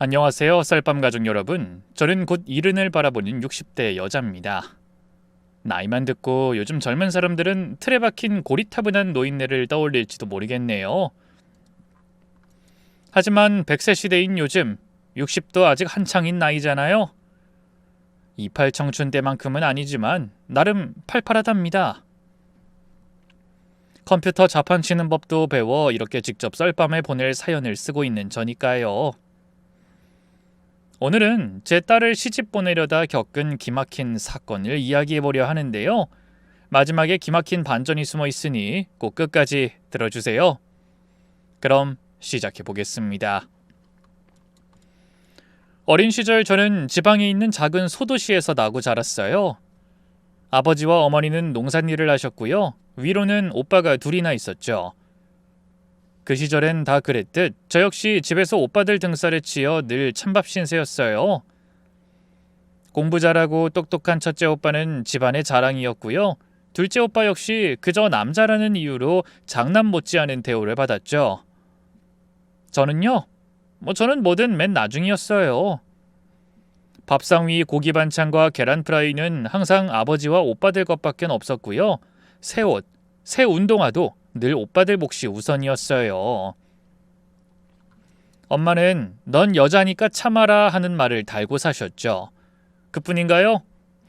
안녕하세요, 쌀밤 가족 여러분. 저는 곧 이른을 바라보는 60대 여자입니다. 나이만 듣고 요즘 젊은 사람들은 틀에 박힌 고리타분한 노인네를 떠올릴지도 모르겠네요. 하지만 100세 시대인 요즘 60도 아직 한창인 나이잖아요. 28 청춘 때만큼은 아니지만 나름 팔팔하답니다. 컴퓨터 자판 치는 법도 배워 이렇게 직접 썰밤에 보낼 사연을 쓰고 있는 저니까요. 오늘은 제 딸을 시집 보내려다 겪은 기막힌 사건을 이야기해보려 하는데요. 마지막에 기막힌 반전이 숨어 있으니 꼭 끝까지 들어주세요. 그럼 시작해보겠습니다. 어린 시절 저는 지방에 있는 작은 소도시에서 나고 자랐어요. 아버지와 어머니는 농산일을 하셨고요. 위로는 오빠가 둘이나 있었죠. 그 시절엔 다 그랬듯 저 역시 집에서 오빠들 등살에 치여 늘 찬밥 신세였어요. 공부 잘하고 똑똑한 첫째 오빠는 집안의 자랑이었고요. 둘째 오빠 역시 그저 남자라는 이유로 장남 못지않은 대우를 받았죠. 저는요? 저는 뭐든 맨 나중이었어요. 밥상 위 고기 반찬과 계란 프라이는 항상 아버지와 오빠들 것밖에 없었고요. 새 옷, 새 운동화도 늘 오빠들 몫이 우선이었어요. 엄마는 넌 여자니까 참아라 하는 말을 달고 사셨죠. 그뿐인가요?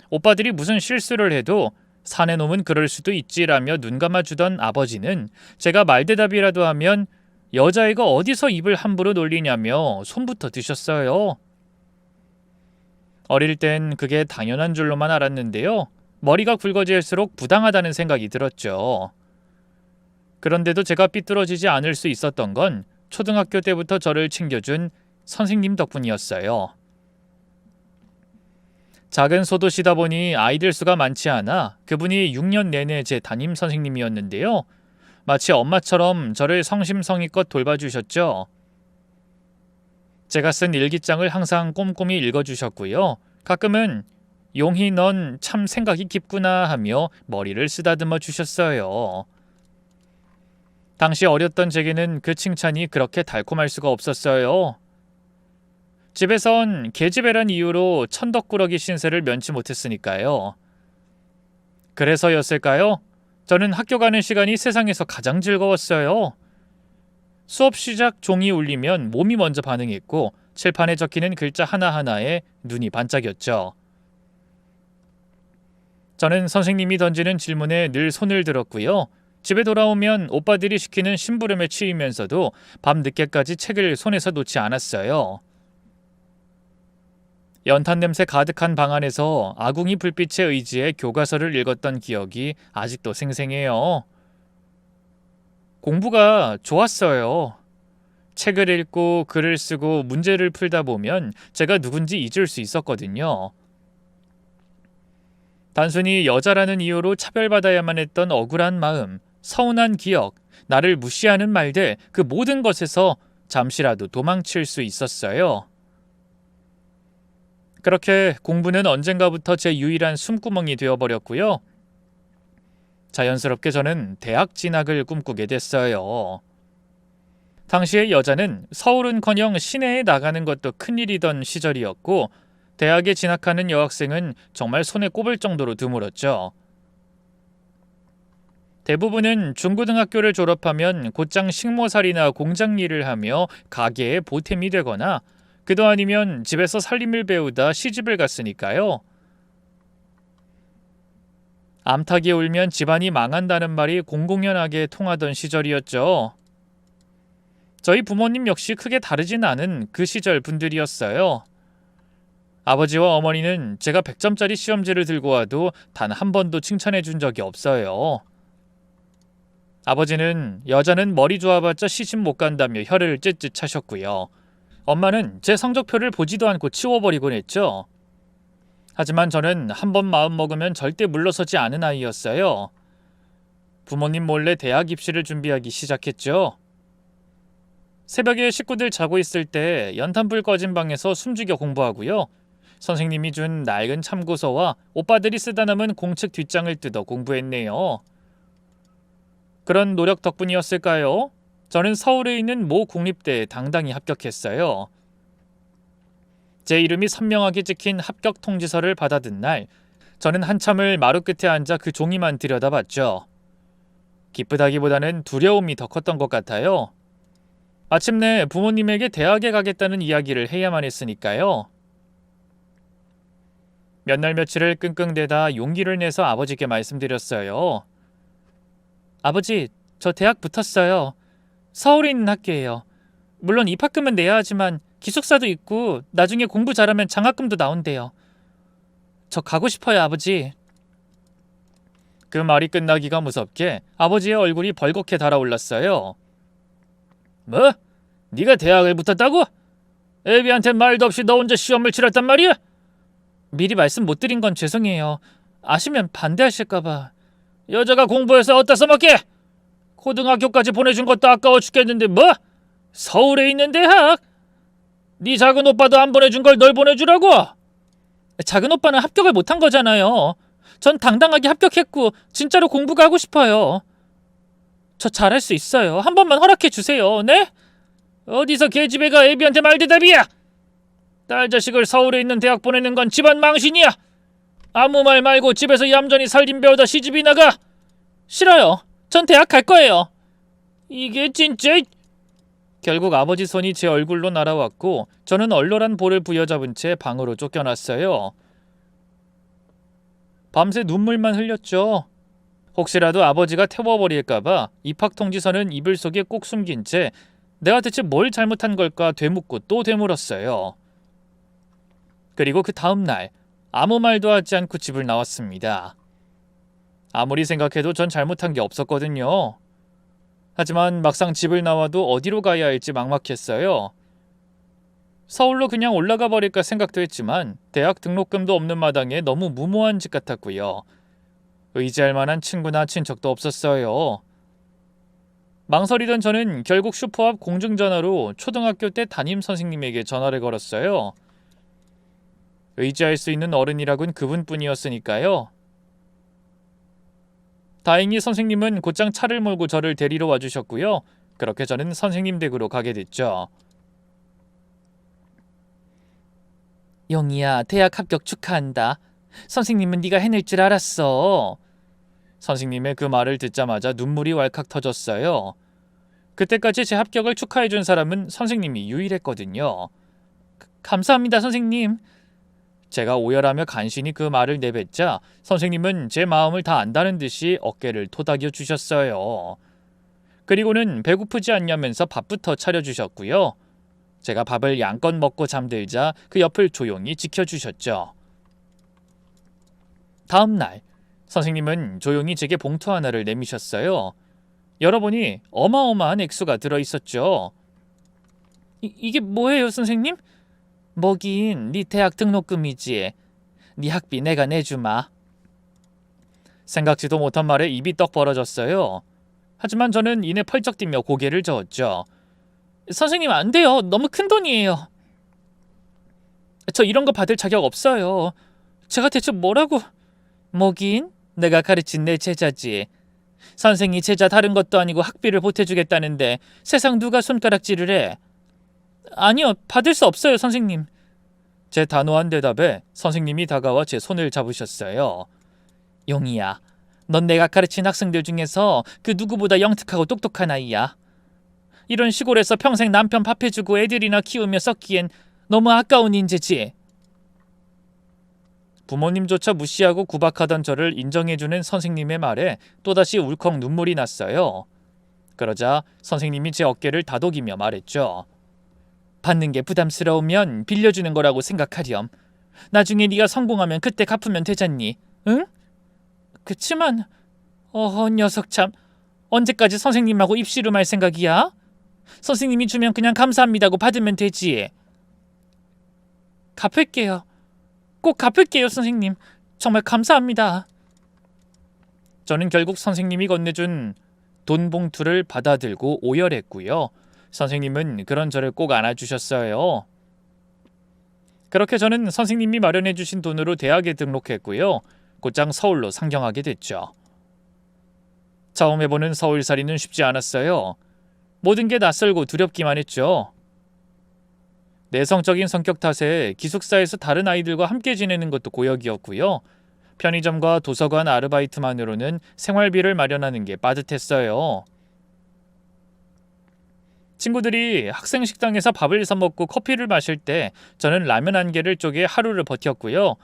오빠들이 무슨 실수를 해도 사내 놈은 그럴 수도 있지라며 눈 감아주던 아버지는 제가 말대답이라도 하면 여자애가 어디서 입을 함부로 놀리냐며 손부터 드셨어요. 어릴 땐 그게 당연한 줄로만 알았는데요. 머리가 굵어질수록 부당하다는 생각이 들었죠. 그런데도 제가 삐뚤어지지 않을 수 있었던 건 초등학교 때부터 저를 챙겨준 선생님 덕분이었어요. 작은 소도시다 보니 아이들 수가 많지 않아 그분이 6년 내내 제 담임 선생님이었는데요. 마치 엄마처럼 저를 성심성의껏 돌봐주셨죠. 제가 쓴 일기장을 항상 꼼꼼히 읽어주셨고요. 가끔은 용희 넌 참 생각이 깊구나 하며 머리를 쓰다듬어 주셨어요. 당시 어렸던 제게는 그 칭찬이 그렇게 달콤할 수가 없었어요. 집에선 계집애란 이유로 천덕꾸러기 신세를 면치 못했으니까요. 그래서였을까요? 저는 학교 가는 시간이 세상에서 가장 즐거웠어요. 수업 시작 종이 울리면 몸이 먼저 반응했고 칠판에 적히는 글자 하나하나에 눈이 반짝였죠. 저는 선생님이 던지는 질문에 늘 손을 들었고요. 집에 돌아오면 오빠들이 시키는 심부름에 치이면서도 밤 늦게까지 책을 손에서 놓지 않았어요. 연탄 냄새 가득한 방 안에서 아궁이 불빛에 의지해 교과서를 읽었던 기억이 아직도 생생해요. 공부가 좋았어요. 책을 읽고 글을 쓰고 문제를 풀다 보면 제가 누군지 잊을 수 있었거든요. 단순히 여자라는 이유로 차별받아야만 했던 억울한 마음, 서운한 기억, 나를 무시하는 말들, 그 모든 것에서 잠시라도 도망칠 수 있었어요. 그렇게 공부는 언젠가부터 제 유일한 숨구멍이 되어버렸고요. 자연스럽게 저는 대학 진학을 꿈꾸게 됐어요. 당시의 여자는 서울은커녕 시내에 나가는 것도 큰일이던 시절이었고 대학에 진학하는 여학생은 정말 손에 꼽을 정도로 드물었죠. 대부분은 중고등학교를 졸업하면 곧장 식모살이나 공장 일을 하며 가게에 보탬이 되거나 그도 아니면 집에서 살림을 배우다 시집을 갔으니까요. 암탉이 울면 집안이 망한다는 말이 공공연하게 통하던 시절이었죠. 저희 부모님 역시 크게 다르진 않은 그 시절 분들이었어요. 아버지와 어머니는 제가 100점짜리 시험지를 들고 와도 단 한 번도 칭찬해 준 적이 없어요. 아버지는 여자는 머리 좋아봤자 시집 못 간다며 혀를 쯧쯧 차셨고요. 엄마는 제 성적표를 보지도 않고 치워버리곤 했죠. 하지만 저는 한 번 마음 먹으면 절대 물러서지 않은 아이였어요. 부모님 몰래 대학 입시를 준비하기 시작했죠. 새벽에 식구들 자고 있을 때 연탄불 꺼진 방에서 숨죽여 공부하고요. 선생님이 준 낡은 참고서와 오빠들이 쓰다 남은 공책 뒷장을 뜯어 공부했네요. 그런 노력 덕분이었을까요? 저는 서울에 있는 모 국립대에 당당히 합격했어요. 제 이름이 선명하게 찍힌 합격 통지서를 받아든 날, 저는 한참을 마루 끝에 앉아 그 종이만 들여다봤죠. 기쁘다기보다는 두려움이 더 컸던 것 같아요. 마침내 부모님에게 대학에 가겠다는 이야기를 해야만 했으니까요. 몇 날 며칠을 끙끙대다 용기를 내서 아버지께 말씀드렸어요. 아버지, 저 대학 붙었어요. 서울에 있는 학교예요. 물론 입학금은 내야 하지만 기숙사도 있고 나중에 공부 잘하면 장학금도 나온대요. 저 가고 싶어요, 아버지. 그 말이 끝나기가 무섭게 아버지의 얼굴이 벌겋게 달아올랐어요. 뭐? 네가 대학을 붙었다고? 애비한테 말도 없이 너 혼자 시험을 치렀단 말이야? 미리 말씀 못 드린 건 죄송해요. 아시면 반대하실까봐. 여자가 공부해서 어디다 써먹게? 고등학교까지 보내준 것도 아까워 죽겠는데 뭐? 서울에 있는 대학? 네 작은 오빠도 안 보내준 걸 널 보내주라고? 작은 오빠는 합격을 못한 거잖아요. 전 당당하게 합격했고 진짜로 공부가 하고 싶어요. 저 잘할 수 있어요. 한 번만 허락해 주세요. 네? 어디서 계집애가 애비한테 말대답이야? 딸 자식을 서울에 있는 대학 보내는 건 집안 망신이야. 아무 말 말고 집에서 얌전히 살림 배우다 시집이 나가. 싫어요. 전 대학 갈 거예요. 이게 진짜... 결국 아버지 손이 제 얼굴로 날아왔고 저는 얼얼한 볼을 부여잡은 채 방으로 쫓겨났어요. 밤새 눈물만 흘렸죠. 혹시라도 아버지가 태워버릴까봐 입학통지서는 이불 속에 꼭 숨긴 채 내가 대체 뭘 잘못한 걸까 되묻고 또 되물었어요. 그리고 그 다음 날 아무 말도 하지 않고 집을 나왔습니다. 아무리 생각해도 전 잘못한 게 없었거든요. 하지만 막상 집을 나와도 어디로 가야 할지 막막했어요. 서울로 그냥 올라가 버릴까 생각도 했지만 대학 등록금도 없는 마당에 너무 무모한 짓 같았고요. 의지할 만한 친구나 친척도 없었어요. 망설이던 저는 결국 슈퍼 앞 공중전화로 초등학교 때 담임 선생님에게 전화를 걸었어요. 의지할 수 있는 어른이라곤 그분뿐이었으니까요. 다행히 선생님은 곧장 차를 몰고 저를 데리러 와주셨고요. 그렇게 저는 선생님 댁으로 가게 됐죠. 영희야, 대학 합격 축하한다. 선생님은 네가 해낼 줄 알았어. 선생님의 그 말을 듣자마자 눈물이 왈칵 터졌어요. 그때까지 제 합격을 축하해준 사람은 선생님이 유일했거든요. 감사합니다, 선생님. 제가 오열하며 간신히 그 말을 내뱉자 선생님은 제 마음을 다 안다는 듯이 어깨를 토닥여 주셨어요. 그리고는 배고프지 않냐면서 밥부터 차려주셨고요. 제가 밥을 양껏 먹고 잠들자 그 옆을 조용히 지켜주셨죠. 다음 날 선생님은 조용히 제게 봉투 하나를 내미셨어요. 열어보니 어마어마한 액수가 들어있었죠. 이게 뭐예요, 선생님? 뭐긴 네 대학 등록금이지. 네 학비 내가 내주마. 생각지도 못한 말에 입이 떡 벌어졌어요. 하지만 저는 이내 펄쩍 뛰며 고개를 저었죠. 선생님 안 돼요. 너무 큰 돈이에요. 저 이런 거 받을 자격 없어요. 제가 대체 뭐라고... 뭐긴 내가 가르친 내 제자지. 선생이 제자 다른 것도 아니고 학비를 보태주겠다는데 세상 누가 손가락질을 해. 아니요, 받을 수 없어요, 선생님. 제 단호한 대답에 선생님이 다가와 제 손을 잡으셨어요. 용이야, 넌 내가 가르친 학생들 중에서 그 누구보다 영특하고 똑똑한 아이야. 이런 시골에서 평생 남편 밥해주고 애들이나 키우며 썩기엔 너무 아까운 인재지. 부모님조차 무시하고 구박하던 저를 인정해주는 선생님의 말에 또다시 울컥 눈물이 났어요. 그러자 선생님이 제 어깨를 다독이며 말했죠. 받는 게 부담스러우면 빌려주는 거라고 생각하렴. 나중에 네가 성공하면 그때 갚으면 되잖니. 응? 그치만... 녀석 참... 언제까지 선생님하고 입씨름할 생각이야? 선생님이 주면 그냥 감사합니다고 받으면 되지. 갚을게요. 꼭 갚을게요, 선생님. 정말 감사합니다. 저는 결국 선생님이 건네준 돈 봉투를 받아들고 오열했고요. 선생님은 그런 저를 꼭 안아주셨어요. 그렇게 저는 선생님이 마련해주신 돈으로 대학에 등록했고요. 곧장 서울로 상경하게 됐죠. 처음 해보는 서울살이는 쉽지 않았어요. 모든 게 낯설고 두렵기만 했죠. 내성적인 성격 탓에 기숙사에서 다른 아이들과 함께 지내는 것도 고역이었고요. 편의점과 도서관 아르바이트만으로는 생활비를 마련하는 게 빠듯했어요. 친구들이 학생 식당에서 밥을 사 먹고 커피를 마실 때 저는 라면 한 개를 쪼개 하루를 버텼고요.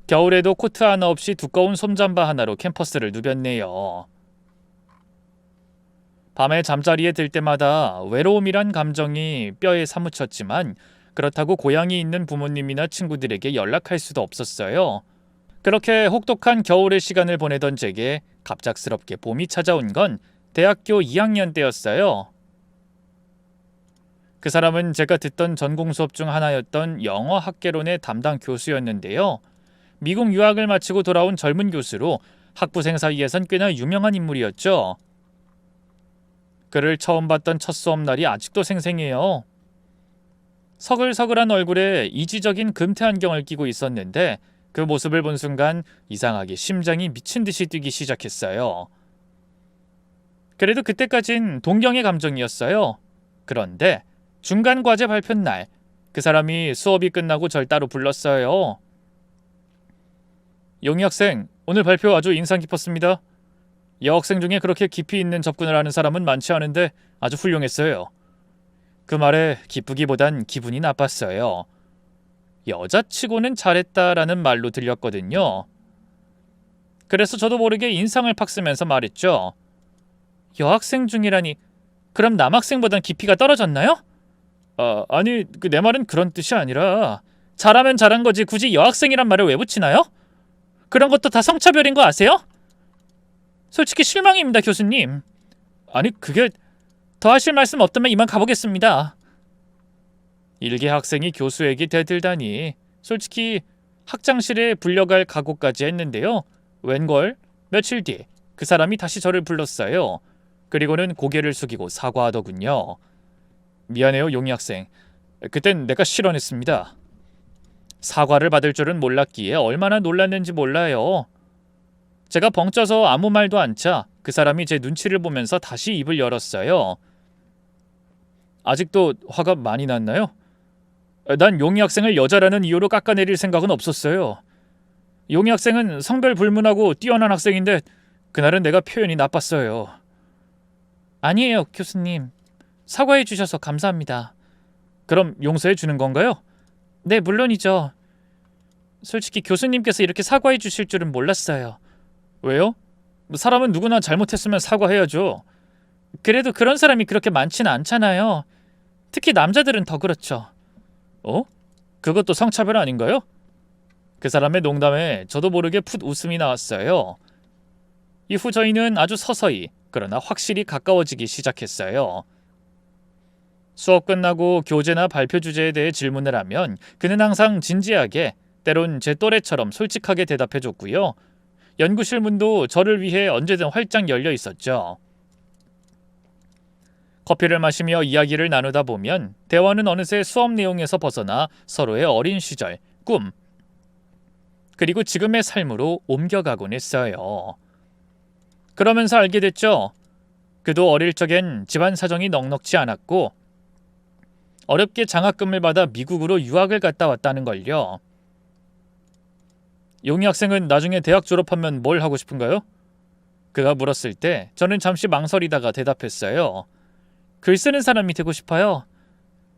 겨울에도 코트 하나 없이 두꺼운 솜잠바 하나로 캠퍼스를 누볐네요. 밤에 잠자리에 들 때마다 외로움이란 감정이 뼈에 사무쳤지만 그렇다고 고향이 있는 부모님이나 친구들에게 연락할 수도 없었어요. 그렇게 혹독한 겨울의 시간을 보내던 제게 갑작스럽게 봄이 찾아온 건 대학교 2학년 때였어요. 그 사람은 제가 듣던 전공 수업 중 하나였던 영어 학개론의 담당 교수였는데요. 미국 유학을 마치고 돌아온 젊은 교수로 학부생 사이에선 꽤나 유명한 인물이었죠. 그를 처음 봤던 첫 수업 날이 아직도 생생해요. 서글서글한 얼굴에 이지적인 금태 안경을 끼고 있었는데 그 모습을 본 순간 이상하게 심장이 미친 듯이 뛰기 시작했어요. 그래도 그때까진 동경의 감정이었어요. 그런데 중간 과제 발표 날 그 사람이 수업이 끝나고 절 따로 불렀어요. 용희 학생, 오늘 발표 아주 인상 깊었습니다. 여학생 중에 그렇게 깊이 있는 접근을 하는 사람은 많지 않은데 아주 훌륭했어요. 그 말에 기쁘기보단 기분이 나빴어요. 여자치고는 잘했다라는 말로 들렸거든요. 그래서 저도 모르게 인상을 팍 쓰면서 말했죠. 여학생 중이라니, 그럼 남학생보단 깊이가 떨어졌나요? 아니, 내 말은 그런 뜻이 아니라 잘하면 잘한 거지 굳이 여학생이란 말을 왜 붙이나요? 그런 것도 다 성차별인 거 아세요? 솔직히 실망입니다, 교수님. 아니, 그게 더 하실 말씀 없다면 이만 가보겠습니다. 일개 학생이 교수에게 대들다니 솔직히 학장실에 불려갈 각오까지 했는데요. 웬걸 며칠 뒤 그 사람이 다시 저를 불렀어요. 그리고는 고개를 숙이고 사과하더군요. 미안해요, 용희 학생. 그땐 내가 실언했습니다. 사과를 받을 줄은 몰랐기에 얼마나 놀랐는지 몰라요. 제가 벙쪄서 아무 말도 않자 그 사람이 제 눈치를 보면서 다시 입을 열었어요. 아직도 화가 많이 났나요? 난 용희 학생을 여자라는 이유로 깎아내릴 생각은 없었어요. 용희 학생은 성별 불문하고 뛰어난 학생인데 그날은 내가 표현이 나빴어요. 아니에요, 교수님. 사과해 주셔서 감사합니다. 그럼 용서해 주는 건가요? 네, 물론이죠. 솔직히 교수님께서 이렇게 사과해 주실 줄은 몰랐어요. 왜요? 사람은 누구나 잘못했으면 사과해야죠. 그래도 그런 사람이 그렇게 많지는 않잖아요. 특히 남자들은 더 그렇죠. 그것도 성차별 아닌가요? 그 사람의 농담에 저도 모르게 풋 웃음이 나왔어요. 이후 저희는 아주 서서히 그러나 확실히 가까워지기 시작했어요. 수업 끝나고 교재나 발표 주제에 대해 질문을 하면 그는 항상 진지하게, 때론 제 또래처럼 솔직하게 대답해줬고요. 연구실 문도 저를 위해 언제든 활짝 열려 있었죠. 커피를 마시며 이야기를 나누다 보면 대화는 어느새 수업 내용에서 벗어나 서로의 어린 시절, 꿈, 그리고 지금의 삶으로 옮겨가곤 했어요. 그러면서 알게 됐죠. 그도 어릴 적엔 집안 사정이 넉넉지 않았고 어렵게 장학금을 받아 미국으로 유학을 갔다 왔다는 걸요. 용희 학생은 나중에 대학 졸업하면 뭘 하고 싶은가요? 그가 물었을 때 저는 잠시 망설이다가 대답했어요. 글 쓰는 사람이 되고 싶어요.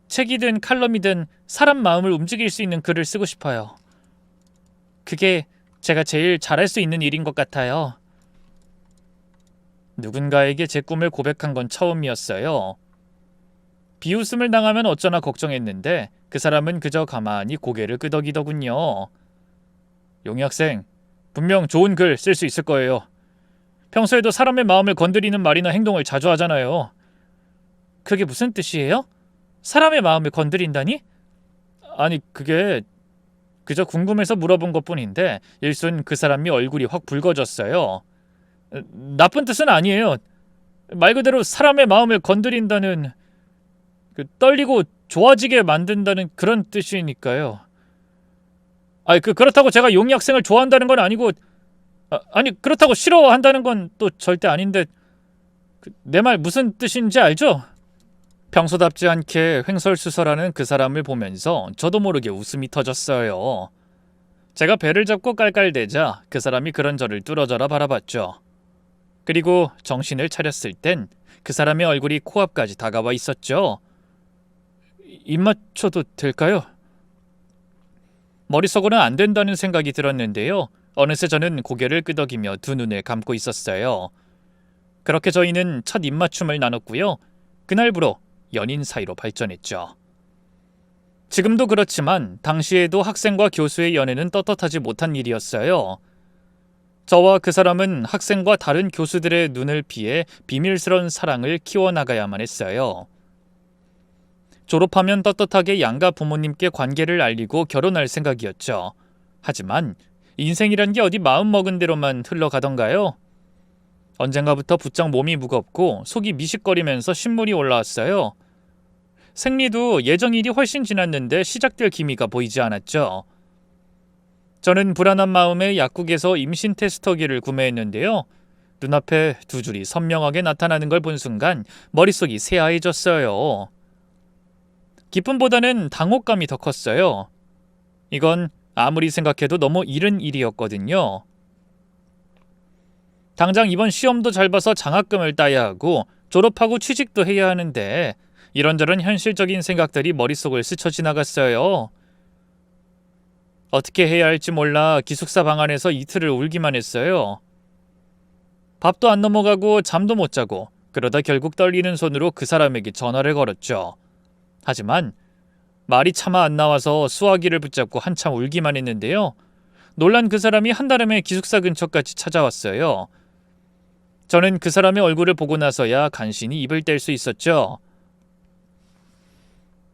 책이든 칼럼이든 사람 마음을 움직일 수 있는 글을 쓰고 싶어요. 그게 제가 제일 잘할 수 있는 일인 것 같아요. 누군가에게 제 꿈을 고백한 건 처음이었어요. 비웃음을 당하면 어쩌나 걱정했는데 그 사람은 그저 가만히 고개를 끄덕이더군요. 용희 학생, 분명 좋은 글 쓸 수 있을 거예요. 평소에도 사람의 마음을 건드리는 말이나 행동을 자주 하잖아요. 그게 무슨 뜻이에요? 사람의 마음을 건드린다니? 아니, 그게 그저 궁금해서 물어본 것뿐인데 일순 그 사람이 얼굴이 확 붉어졌어요. 나쁜 뜻은 아니에요. 말 그대로 사람의 마음을 건드린다는, 떨리고 좋아지게 만든다는 그런 뜻이니까요. 그렇다고 제가 용희 학생을 좋아한다는 건 아니고, 아니 그렇다고 싫어한다는 건 또 절대 아닌데, 내 말 무슨 뜻인지 알죠? 평소답지 않게 횡설수설하는 그 사람을 보면서 저도 모르게 웃음이 터졌어요. 제가 배를 잡고 깔깔대자 그 사람이 그런 저를 뚫어져라 바라봤죠. 그리고 정신을 차렸을 땐 그 사람의 얼굴이 코앞까지 다가와 있었죠. 입 맞춰도 될까요? 머릿속으로는 안 된다는 생각이 들었는데요. 어느새 저는 고개를 끄덕이며 두 눈을 감고 있었어요. 그렇게 저희는 첫 입맞춤을 나눴고요. 그날부로 연인 사이로 발전했죠. 지금도 그렇지만 당시에도 학생과 교수의 연애는 떳떳하지 못한 일이었어요. 저와 그 사람은 학생과 다른 교수들의 눈을 피해 비밀스러운 사랑을 키워나가야만 했어요. 졸업하면 떳떳하게 양가 부모님께 관계를 알리고 결혼할 생각이었죠. 하지만 인생이란 게 어디 마음먹은 대로만 흘러가던가요? 언젠가부터 부쩍 몸이 무겁고 속이 미식거리면서 신물이 올라왔어요. 생리도 예정 일이 훨씬 지났는데 시작될 기미가 보이지 않았죠. 저는 불안한 마음에 약국에서 임신 테스터기를 구매했는데요. 눈앞에 두 줄이 선명하게 나타나는 걸 본 순간 머릿속이 새하얘졌어요. 기쁨보다는 당혹감이 더 컸어요. 이건 아무리 생각해도 너무 이른 일이었거든요. 당장 이번 시험도 잘 봐서 장학금을 따야 하고 졸업하고 취직도 해야 하는데 이런저런 현실적인 생각들이 머릿속을 스쳐 지나갔어요. 어떻게 해야 할지 몰라 기숙사 방 안에서 이틀을 울기만 했어요. 밥도 안 넘어가고 잠도 못 자고 그러다 결국 떨리는 손으로 그 사람에게 전화를 걸었죠. 하지만 말이 차마 안 나와서 수화기를 붙잡고 한참 울기만 했는데요. 놀란 그 사람이 한달음에 기숙사 근처까지 찾아왔어요. 저는 그 사람의 얼굴을 보고 나서야 간신히 입을 뗄 수 있었죠.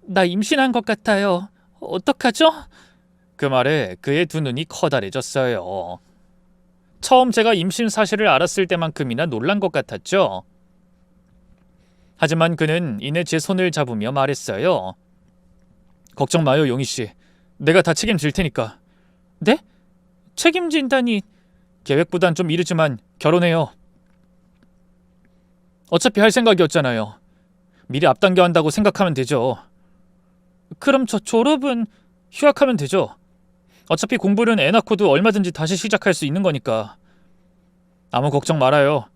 나 임신한 것 같아요. 어떡하죠? 그 말에 그의 두 눈이 커다래졌어요. 처음 제가 임신 사실을 알았을 때만큼이나 놀란 것 같았죠. 하지만 그는 이내 제 손을 잡으며 말했어요. 걱정 마요, 용희 씨. 내가 다 책임질 테니까. 네? 책임진다니. 계획보단 좀 이르지만 결혼해요. 어차피 할 생각이었잖아요. 미리 앞당겨 한다고 생각하면 되죠. 그럼 저 졸업은 휴학하면 되죠. 어차피 공부는 애 낳고도 얼마든지 다시 시작할 수 있는 거니까. 아무 걱정 말아요.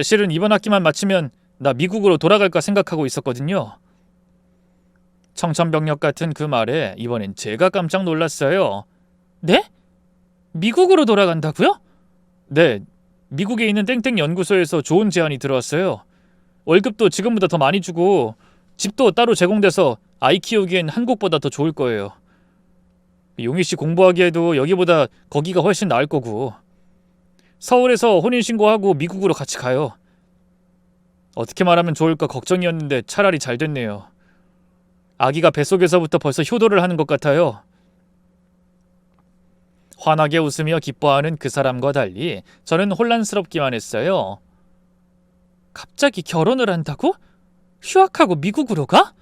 실은 이번 학기만 마치면 나 미국으로 돌아갈까 생각하고 있었거든요. 청천벽력 같은 그 말에 이번엔 제가 깜짝 놀랐어요. 네? 미국으로 돌아간다고요? 네, 미국에 있는 땡땡 연구소에서 좋은 제안이 들어왔어요. 월급도 지금보다 더 많이 주고 집도 따로 제공돼서 아이 키우기엔 한국보다 더 좋을 거예요. 용희 씨 공부하기에도 여기보다 거기가 훨씬 나을 거고. 서울에서 혼인신고하고 미국으로 같이 가요. 어떻게 말하면 좋을까 걱정이었는데 차라리 잘 됐네요. 아기가 뱃속에서부터 벌써 효도를 하는 것 같아요. 환하게 웃으며 기뻐하는 그 사람과 달리 저는 혼란스럽기만 했어요. 갑자기 결혼을 한다고? 휴학하고 미국으로 가?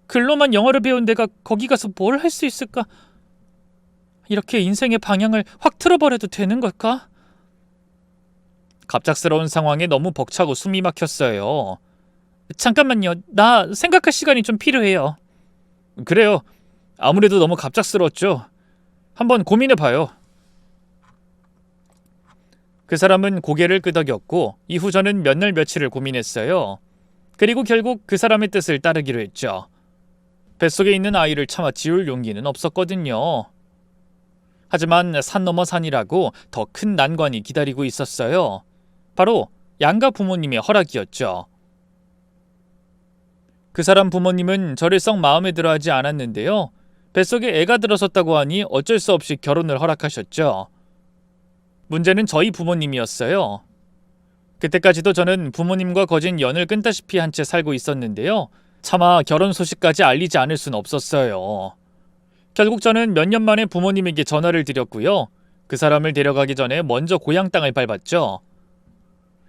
글로만 영어를 배운 내가 거기 가서 뭘 할 수 있을까? 이렇게 인생의 방향을 확 틀어버려도 되는 걸까? 갑작스러운 상황에 너무 벅차고 숨이 막혔어요. 잠깐만요. 나 생각할 시간이 좀 필요해요. 그래요. 아무래도 너무 갑작스러웠죠. 한번 고민해봐요. 그 사람은 고개를 끄덕였고 이후 저는 몇 날 며칠을 고민했어요. 그리고 결국 그 사람의 뜻을 따르기로 했죠. 뱃속에 있는 아이를 차마 지울 용기는 없었거든요. 하지만 산 넘어 산이라고 더 큰 난관이 기다리고 있었어요. 바로 양가 부모님의 허락이었죠. 그 사람 부모님은 저를 썩 마음에 들어하지 않았는데요. 뱃속에 애가 들어섰다고 하니 어쩔 수 없이 결혼을 허락하셨죠. 문제는 저희 부모님이었어요. 그때까지도 저는 부모님과 거진 연을 끊다시피 한 채 살고 있었는데요. 차마 결혼 소식까지 알리지 않을 순 없었어요. 결국 저는 몇 년 만에 부모님에게 전화를 드렸고요. 그 사람을 데려가기 전에 먼저 고향 땅을 밟았죠.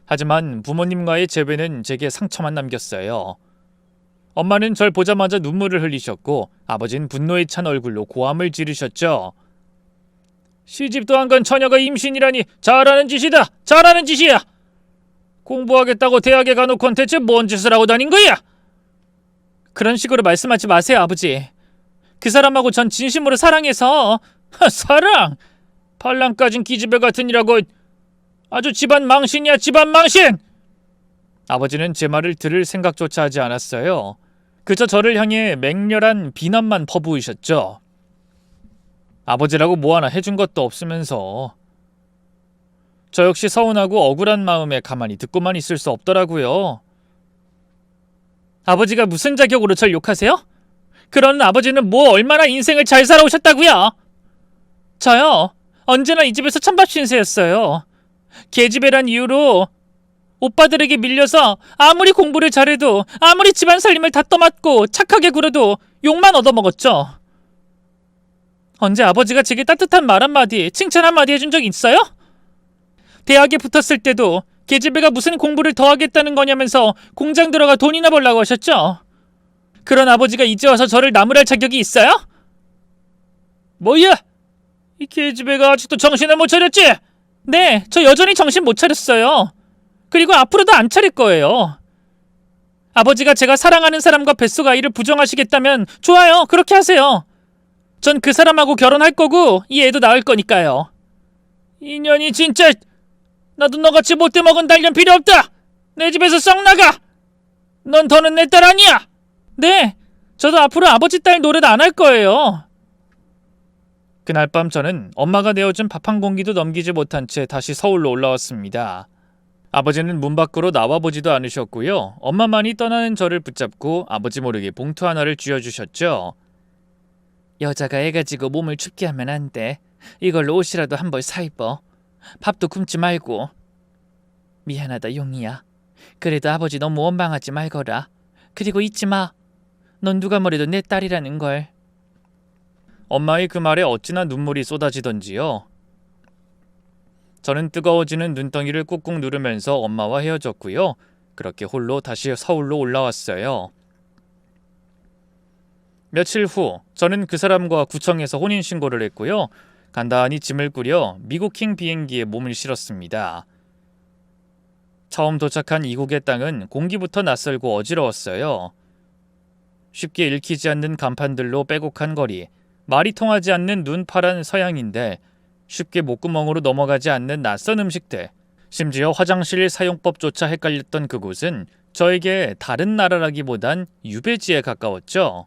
하지만 부모님과의 재회는 제게 상처만 남겼어요. 엄마는 절 보자마자 눈물을 흘리셨고 아버진 분노에 찬 얼굴로 고함을 지르셨죠. 시집도 안 간 처녀가 임신이라니 잘하는 짓이다! 잘하는 짓이야! 공부하겠다고 대학에 가놓고는 대체 뭔 짓을 하고 다닌 거야? 그런 식으로 말씀하지 마세요, 아버지. 그 사람하고 전 진심으로 사랑해서. 사랑? 팔랑 까진 기집애 같으니라고. 아주 집안 망신이야, 집안 망신! 아버지는 제 말을 들을 생각조차 하지 않았어요. 그저 저를 향해 맹렬한 비난만 퍼부으셨죠. 아버지라고 뭐 하나 해준 것도 없으면서. 저 역시 서운하고 억울한 마음에 가만히 듣고만 있을 수 없더라고요. 아버지가 무슨 자격으로 절 욕하세요? 그러는 아버지는 뭐 얼마나 인생을 잘 살아오셨다고요? 저요, 언제나 이 집에서 찬밥 신세였어요. 계집애란 이유로 오빠들에게 밀려서 아무리 공부를 잘해도, 아무리 집안 살림을 다 떠맡고 착하게 굴어도 욕만 얻어먹었죠. 언제 아버지가 제게 따뜻한 말 한마디, 칭찬 한마디 해준 적 있어요? 대학에 붙었을 때도 계집애가 무슨 공부를 더 하겠다는 거냐면서 공장 들어가 돈이나 벌라고 하셨죠. 그런 아버지가 이제 와서 저를 나무랄 자격이 있어요? 뭐야? 이 계집애가 아직도 정신을 못 차렸지? 네, 저 여전히 정신 못 차렸어요. 그리고 앞으로도 안 차릴 거예요. 아버지가 제가 사랑하는 사람과 뱃속 아이를 부정하시겠다면 좋아요, 그렇게 하세요. 전 그 사람하고 결혼할 거고 이 애도 낳을 거니까요. 인연이 진짜. 나도 너같이 못돼 먹은 단련 필요 없다. 내 집에서 썩 나가. 넌 더는 내 딸 아니야. 네, 저도 앞으로 아버지 딸 노릇 안 할 거예요. 그날 밤 저는 엄마가 내어준 밥 한 공기도 넘기지 못한 채 다시 서울로 올라왔습니다. 아버지는 문 밖으로 나와보지도 않으셨고요. 엄마만이 떠나는 저를 붙잡고 아버지 모르게 봉투 하나를 쥐어주셨죠. 여자가 애 가지고 몸을 춥게 하면 안 돼. 이걸로 옷이라도 한 벌 사 입어. 밥도 굶지 말고. 미안하다, 용이야. 그래도 아버지 너무 원망하지 말거라. 그리고 잊지 마. 넌 누가 뭐래도 내 딸이라는 걸. 엄마의 그 말에 어찌나 눈물이 쏟아지던지요. 저는 뜨거워지는 눈덩이를 꾹꾹 누르면서 엄마와 헤어졌고요. 그렇게 홀로 다시 서울로 올라왔어요. 며칠 후 저는 그 사람과 구청에서 혼인신고를 했고요. 간단히 짐을 꾸려 미국행 비행기에 몸을 실었습니다. 처음 도착한 이국의 땅은 공기부터 낯설고 어지러웠어요. 쉽게 읽히지 않는 간판들로 빼곡한 거리, 말이 통하지 않는 눈파란 서양인데 쉽게 목구멍으로 넘어가지 않는 낯선 음식들, 심지어 화장실 사용법조차 헷갈렸던 그곳은 저에게 다른 나라라기보단 유배지에 가까웠죠.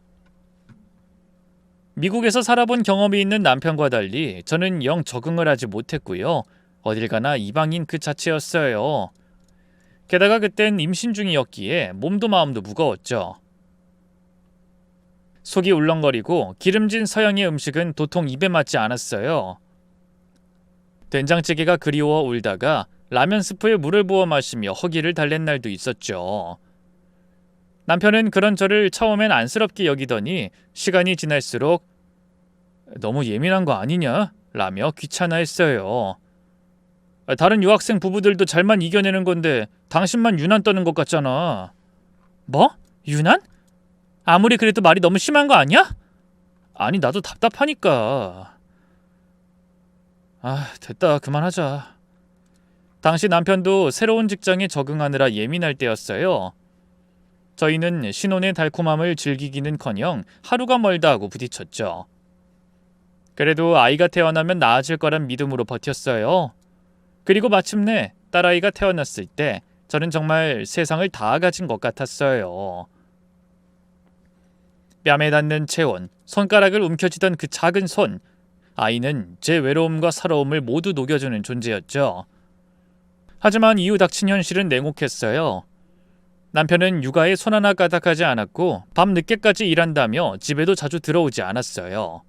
미국에서 살아본 경험이 있는 남편과 달리 저는 영 적응을 하지 못했고요. 어딜 가나 이방인 그 자체였어요. 게다가 그땐 임신 중이었기에 몸도 마음도 무거웠죠. 속이 울렁거리고 기름진 서양의 음식은 도통 입에 맞지 않았어요. 된장찌개가 그리워 울다가 라면 스프에 물을 부어 마시며 허기를 달랜 날도 있었죠. 남편은 그런 저를 처음엔 안쓰럽게 여기더니 시간이 지날수록 너무 예민한 거 아니냐? 라며 귀찮아했어요. 다른 유학생 부부들도 잘만 이겨내는 건데 당신만 유난 떠는 것 같잖아. 뭐? 유난? 아무리 그래도 말이 너무 심한 거 아니야? 아니, 나도 답답하니까. 됐다, 그만하자. 당시 남편도 새로운 직장에 적응하느라 예민할 때였어요. 저희는 신혼의 달콤함을 즐기기는커녕 하루가 멀다 하고 부딪혔죠. 그래도 아이가 태어나면 나아질 거란 믿음으로 버텼어요. 그리고 마침내 딸아이가 태어났을 때 저는 정말 세상을 다 가진 것 같았어요. 뺨에 닿는 체온, 손가락을 움켜쥐던 그 작은 손, 아이는 제 외로움과 서러움을 모두 녹여주는 존재였죠. 하지만 이후 닥친 현실은 냉혹했어요. 남편은 육아에 손 하나 까딱하지 않았고 밤 늦게까지 일한다며 집에도 자주 들어오지 않았어요.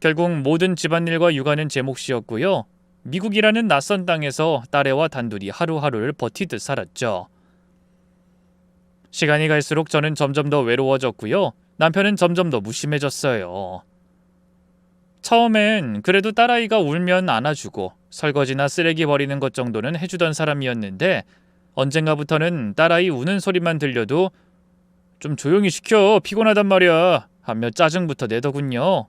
결국 모든 집안일과 육아는 제 몫이었고요. 미국이라는 낯선 땅에서 딸애와 단둘이 하루하루를 버티듯 살았죠. 시간이 갈수록 저는 점점 더 외로워졌고요. 남편은 점점 더 무심해졌어요. 처음엔 그래도 딸아이가 울면 안아주고 설거지나 쓰레기 버리는 것 정도는 해주던 사람이었는데 언젠가부터는 딸아이 우는 소리만 들려도 좀 조용히 시켜, 피곤하단 말이야 하며 짜증부터 내더군요.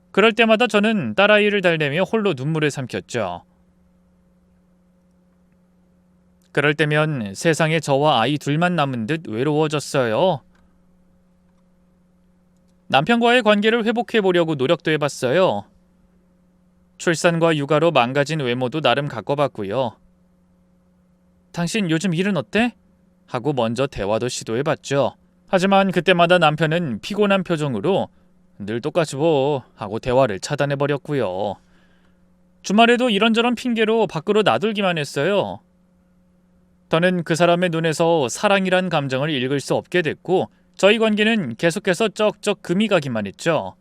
그럴 때마다 저는 딸아이를 달래며 홀로 눈물을 삼켰죠. 그럴 때면 세상에 저와 아이 둘만 남은 듯 외로워졌어요. 남편과의 관계를 회복해보려고 노력도 해봤어요. 출산과 육아로 망가진 외모도 나름 가꿔봤고요. 당신 요즘 일은 어때? 하고 먼저 대화도 시도해봤죠. 하지만 그때마다 남편은 피곤한 표정으로 늘 똑같이 뭐 하고 대화를 차단해버렸고요. 주말에도 이런저런 핑계로 밖으로 나돌기만 했어요. 저는 그 사람의 눈에서 사랑이란 감정을 읽을 수 없게 됐고 저희 관계는 계속해서 쩍쩍 금이 가기만 했죠.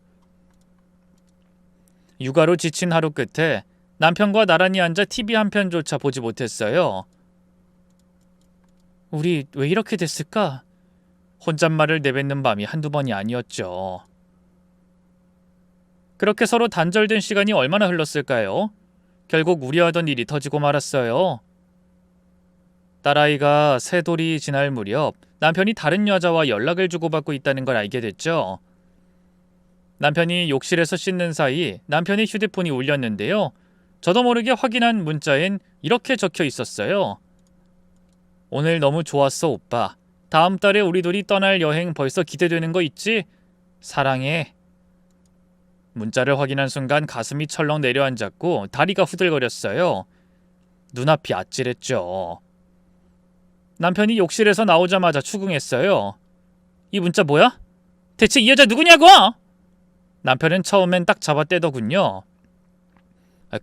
육아로 지친 하루 끝에 남편과 나란히 앉아 TV 한 편조차 보지 못했어요. 우리 왜 이렇게 됐을까? 혼잣말을 내뱉는 밤이 한두 번이 아니었죠. 그렇게 서로 단절된 시간이 얼마나 흘렀을까요? 결국 우려하던 일이 터지고 말았어요. 딸아이가 세 돌이 지날 무렵 남편이 다른 여자와 연락을 주고받고 있다는 걸 알게 됐죠. 남편이 욕실에서 씻는 사이 남편의 휴대폰이 울렸는데요. 저도 모르게 확인한 문자엔 이렇게 적혀 있었어요. 오늘 너무 좋았어 오빠. 다음 달에 우리 둘이 떠날 여행 벌써 기대되는 거 있지? 사랑해. 문자를 확인한 순간 가슴이 철렁 내려앉았고 다리가 후들거렸어요. 눈앞이 아찔했죠. 남편이 욕실에서 나오자마자 추궁했어요. 이 문자 뭐야? 대체 이 여자 누구냐고? 남편은 처음엔 딱 잡아떼더군요.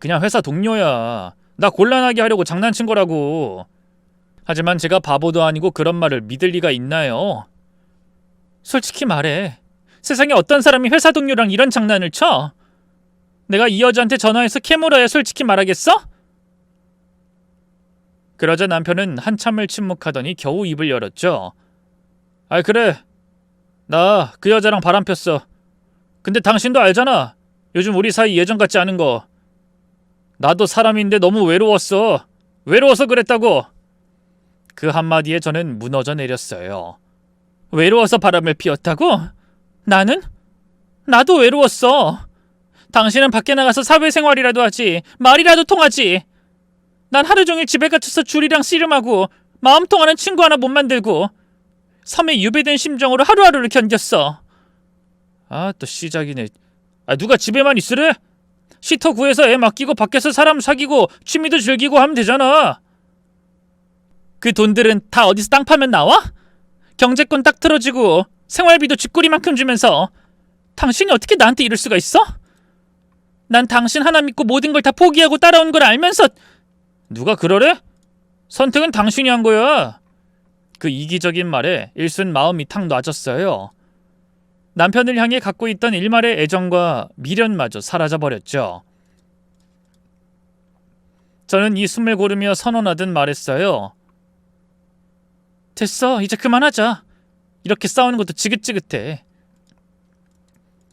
그냥 회사 동료야. 나 곤란하게 하려고 장난친 거라고. 하지만 제가 바보도 아니고 그런 말을 믿을 리가 있나요? 솔직히 말해. 세상에 어떤 사람이 회사 동료랑 이런 장난을 쳐? 내가 이 여자한테 전화해서 캐물어야 솔직히 말하겠어? 그러자 남편은 한참을 침묵하더니 겨우 입을 열었죠. 그래. 나 그 여자랑 바람 폈어. 근데 당신도 알잖아. 요즘 우리 사이 예전 같지 않은 거. 나도 사람인데 너무 외로웠어. 외로워서 그랬다고. 그 한마디에 저는 무너져 내렸어요. 외로워서 바람을 피웠다고? 나는? 나도 외로웠어. 당신은 밖에 나가서 사회생활이라도 하지. 말이라도 통하지. 난 하루 종일 집에 갇혀서 줄이랑 씨름하고 마음 통하는 친구 하나 못 만들고 섬에 유배된 심정으로 하루하루를 견뎠어. 또 시작이네. 누가 집에만 있으래? 시터 구해서 애 맡기고 밖에서 사람 사귀고 취미도 즐기고 하면 되잖아. 그 돈들은 다 어디서 땅 파면 나와? 경제권 딱 틀어지고 생활비도 쥐꼬리만큼 주면서 당신이 어떻게 나한테 이럴 수가 있어? 난 당신 하나 믿고 모든 걸 다 포기하고 따라온 걸 알면서. 누가 그러래? 선택은 당신이 한 거야. 그 이기적인 말에 일순 마음이 탁 놔졌어요. 남편을 향해 갖고 있던 일말의 애정과 미련마저 사라져버렸죠. 저는 이 숨을 고르며 선언하듯 말했어요. 됐어, 이제 그만하자. 이렇게 싸우는 것도 지긋지긋해.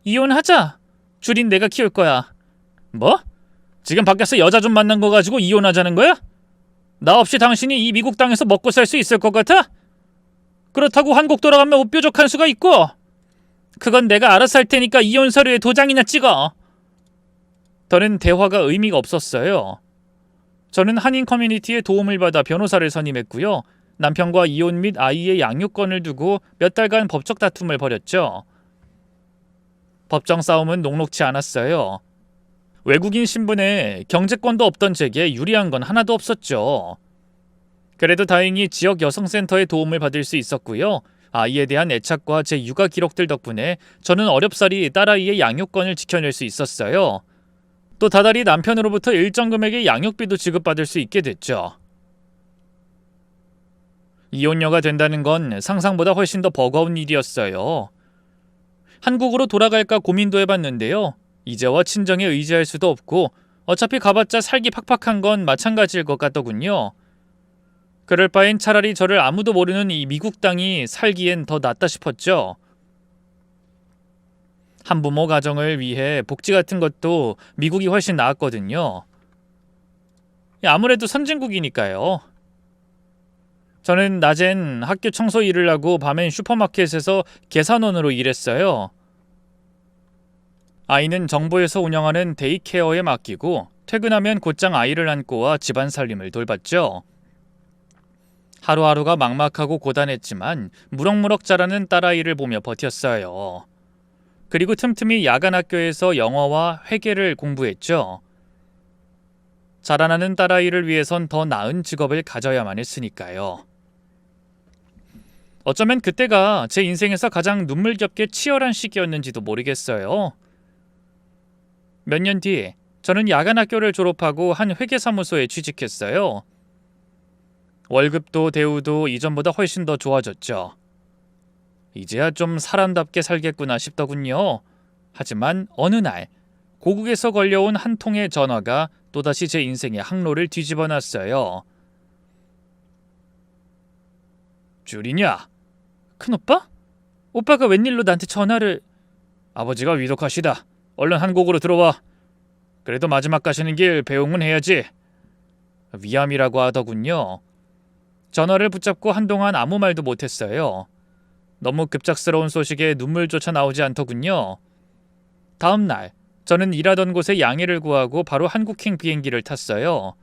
이혼하자. 줄인 내가 키울 거야. 뭐? 지금 밖에서 여자 좀 만난 거 가지고 이혼하자는 거야? 나 없이 당신이 이 미국 땅에서 먹고 살 수 있을 것 같아? 그렇다고 한국 돌아가면 옷뾰족한 수가 있고 그건 내가 알아서 할 테니까 이혼 서류에 도장이나 찍어. 저는 대화가 의미가 없었어요. 저는 한인 커뮤니티의 도움을 받아 변호사를 선임했고요. 남편과 이혼 및 아이의 양육권을 두고 몇 달간 법적 다툼을 벌였죠. 법정 싸움은 녹록지 않았어요. 외국인 신분에 경제권도 없던 제게 유리한 건 하나도 없었죠. 그래도 다행히 지역 여성센터의 도움을 받을 수 있었고요. 아이에 대한 애착과 제 육아 기록들 덕분에 저는 어렵사리 딸아이의 양육권을 지켜낼 수 있었어요. 또 다달이 남편으로부터 일정 금액의 양육비도 지급받을 수 있게 됐죠. 이혼녀가 된다는 건 상상보다 훨씬 더 버거운 일이었어요. 한국으로 돌아갈까 고민도 해봤는데요. 이제와 친정에 의지할 수도 없고 어차피 가봤자 살기 팍팍한 건 마찬가지일 것 같더군요. 그럴 바엔 차라리 저를 아무도 모르는 이 미국 땅이 살기엔 더 낫다 싶었죠. 한부모 가정을 위해 복지 같은 것도 미국이 훨씬 나았거든요. 아무래도 선진국이니까요. 저는 낮엔 학교 청소 일을 하고 밤엔 슈퍼마켓에서 계산원으로 일했어요. 아이는 정부에서 운영하는 데이케어에 맡기고 퇴근하면 곧장 아이를 안고 와 집안 살림을 돌봤죠. 하루하루가 막막하고 고단했지만 무럭무럭 자라는 딸아이를 보며 버텼어요. 그리고 틈틈이 야간 학교에서 영어와 회계를 공부했죠. 자라나는 딸아이를 위해선 더 나은 직업을 가져야만 했으니까요. 어쩌면 그때가 제 인생에서 가장 눈물겹게 치열한 시기였는지도 모르겠어요. 몇 년 뒤 저는 야간 학교를 졸업하고 한 회계사무소에 취직했어요. 월급도 대우도 이전보다 훨씬 더 좋아졌죠. 이제야 좀 사람답게 살겠구나 싶더군요. 하지만 어느 날 고국에서 걸려온 한 통의 전화가 또다시 제 인생의 항로를 뒤집어 놨어요. 줄이냐? 큰오빠? 오빠가 웬일로 나한테 전화를... 아버지가 위독하시다. 얼른 한국으로 들어와. 그래도 마지막 가시는 길 배웅은 해야지. 위암이라고 하더군요. 전화를 붙잡고 한동안 아무 말도 못했어요. 너무 급작스러운 소식에 눈물조차 나오지 않더군요. 다음 날 저는 일하던 곳에 양해를 구하고 바로 한국행 비행기를 탔어요.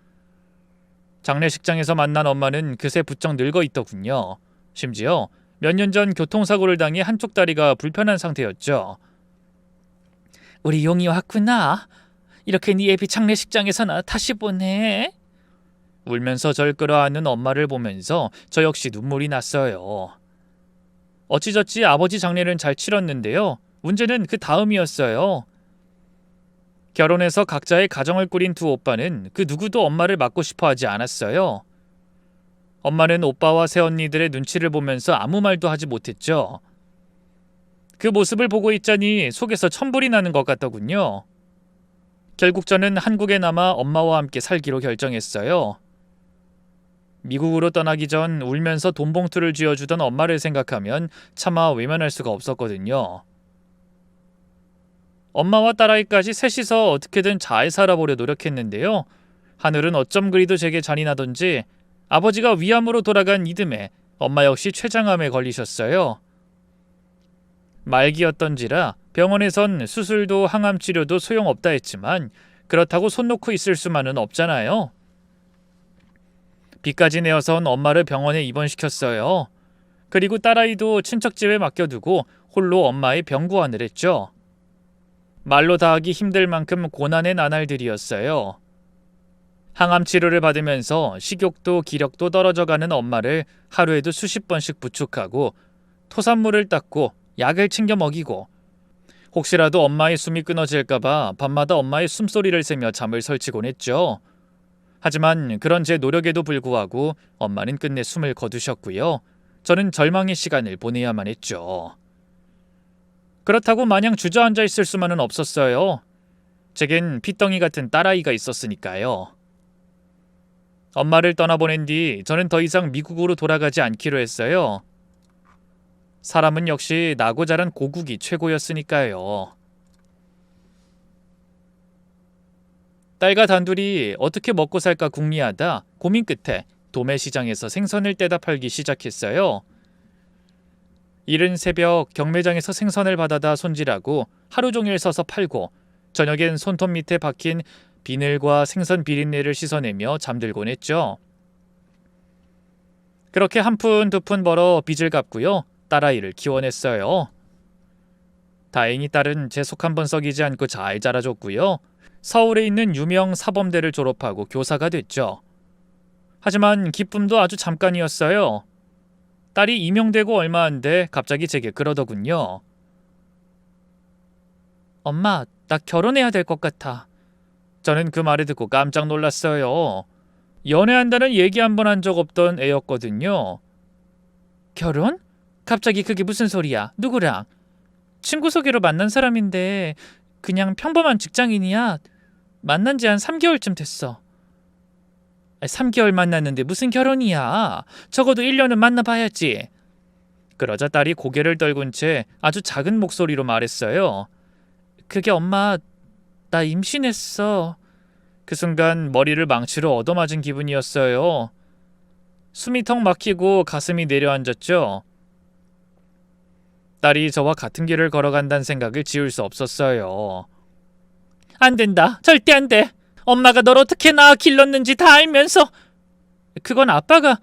장례식장에서 만난 엄마는 그새 부쩍 늙어 있더군요. 심지어 몇 년 전 교통사고를 당해 한쪽 다리가 불편한 상태였죠. 우리 용이 왔구나. 이렇게 네 애비 장례식장에서나 다시 보네. 울면서 절 끌어안는 엄마를 보면서 저 역시 눈물이 났어요. 어찌저찌 아버지 장례는 잘 치렀는데요. 문제는 그 다음이었어요. 결혼해서 각자의 가정을 꾸린 두 오빠는 그 누구도 엄마를 맡고 싶어 하지 않았어요. 엄마는 오빠와 새언니들의 눈치를 보면서 아무 말도 하지 못했죠. 그 모습을 보고 있자니 속에서 천불이 나는 것 같더군요. 결국 저는 한국에 남아 엄마와 함께 살기로 결정했어요. 미국으로 떠나기 전 울면서 돈 봉투를 쥐어주던 엄마를 생각하면 차마 외면할 수가 없었거든요. 엄마와 딸아이까지 셋이서 어떻게든 잘 살아보려 노력했는데요. 하늘은 어쩜 그리도 제게 잔인하던지 아버지가 위암으로 돌아간 이듬해 엄마 역시 췌장암에 걸리셨어요. 말기였던지라 병원에선 수술도 항암 치료도 소용없다 했지만 그렇다고 손 놓고 있을 수만은 없잖아요. 빚까지 내어선 엄마를 병원에 입원시켰어요. 그리고 딸아이도 친척집에 맡겨두고 홀로 엄마의 병구안을 했죠. 말로 다 하기 힘들 만큼 고난의 나날들이었어요. 항암 치료를 받으면서 식욕도 기력도 떨어져가는 엄마를 하루에도 수십 번씩 부축하고 토산물을 닦고 약을 챙겨 먹이고 혹시라도 엄마의 숨이 끊어질까봐 밤마다 엄마의 숨소리를 새며 잠을 설치곤 했죠. 하지만 그런 제 노력에도 불구하고 엄마는 끝내 숨을 거두셨고요. 저는 절망의 시간을 보내야만 했죠. 그렇다고 마냥 주저앉아 있을 수만은 없었어요. 제겐 핏덩이 같은 딸아이가 있었으니까요. 엄마를 떠나보낸 뒤 저는 더 이상 미국으로 돌아가지 않기로 했어요. 사람은 역시 나고 자란 고국이 최고였으니까요. 딸과 단둘이 어떻게 먹고 살까 궁리하다 고민 끝에 도매시장에서 생선을 떼다 팔기 시작했어요. 이른 새벽 경매장에서 생선을 받아다 손질하고 하루 종일 서서 팔고 저녁엔 손톱 밑에 박힌 비늘과 생선 비린내를 씻어내며 잠들곤 했죠. 그렇게 한 푼 두 푼 벌어 빚을 갚고요. 딸아이를 키워냈어요. 다행히 딸은 제 속 한 번 썩이지 않고 잘 자라줬고요. 서울에 있는 유명 사범대를 졸업하고 교사가 됐죠. 하지만 기쁨도 아주 잠깐이었어요. 딸이 임용되고 얼마 안 돼 갑자기 제게 그러더군요. 엄마, 나 결혼해야 될 것 같아. 저는 그 말을 듣고 깜짝 놀랐어요. 연애한다는 얘기 한 번 한 적 없던 애였거든요. 결혼? 갑자기 그게 무슨 소리야? 누구랑? 친구 소개로 만난 사람인데 그냥 평범한 직장인이야. 만난 지 한 3개월쯤 됐어. 3개월 만났는데 무슨 결혼이야? 적어도 1년은 만나봐야지. 그러자 딸이 고개를 떨군 채 아주 작은 목소리로 말했어요. 그게 엄마, 나 임신했어. 그 순간 머리를 망치로 얻어맞은 기분이었어요. 숨이 턱 막히고 가슴이 내려앉았죠. 딸이 저와 같은 길을 걸어간다는 생각을 지울 수 없었어요. 안 된다. 절대 안 돼. 엄마가 널 어떻게 낳아 길렀는지 다 알면서. 그건 아빠가